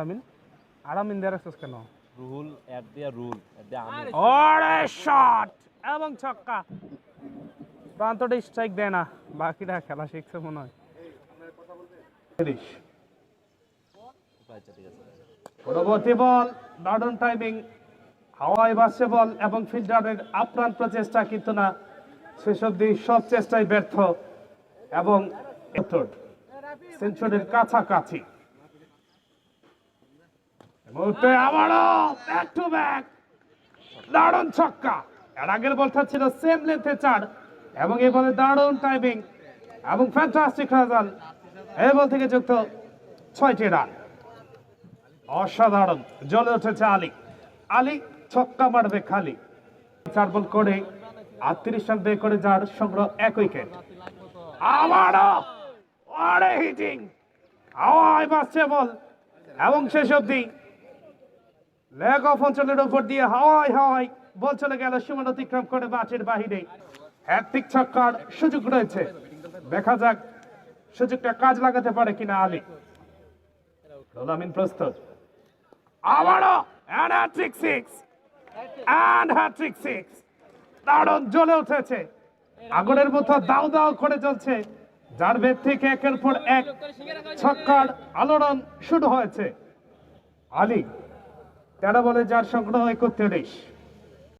আমিন আরামিন দেয়ার access কেন রুহুল এট দিয়া rule এট দিয়া আমি ওরে শট এবং ছক্কা প্রান্তটা স্ট্রাইক দেয় না বাকিরা খেলা শিখছে মনে হয় আচ্ছা ঠিক আছে পরবর্তী বল দারুণ টাইমিং হাওয়ায় ভাসছে বল এবং ফিল্ডারের আপ্রাণ প্রচেষ্টা কিন্তু না শেষ অবধি সব চেষ্টায় ব্যর্থ এবং সেঞ্চুরির কাছাকাছি মুহূর্তে আবারও ব্যাক টু ব্যাক দারুণ ছক্কা এর আগের বলটা ছিল সেম লেন্থে 4 এবং এই বলে দারুণ টাইমিং এবং ফ্যান্টাস্টিক রেজাল্ট এই বল থেকে যুক্ত 6টি রান অসাধারণ জ্বলে উঠেছে আলী ছক্কা মারবে খালি 4 বল করে 38 রান বের করে যার সংগ্রহ 1 উইকেট আবারও ওরে হিটিং হাওয়ায় ভাসছে বল এবং শেষ অবধি লেগ অফ অঞ্চলের উপর দিয়ে হাওয়ায় বল চলে গেল সীমানা অতিক্রম করে মাঠের বাহিরে হ্যাট্রিক ছক্কার সুযোগ রয়েছে দেখা যাক সুযোগটা কাজ লাগাতে পারে কিনা আলী রোলামিন প্রস্তুত আবারও হ্যাট্রিক 6 দারুণ জ্বলে উঠেছে আগুনের মতো দাও দাও করে চলছে যার ভেদ থেকে একের পর এক ছক্কার আলোড়ন শুরু হয়েছে আলী 13 বলে যার সংগ্রহ 31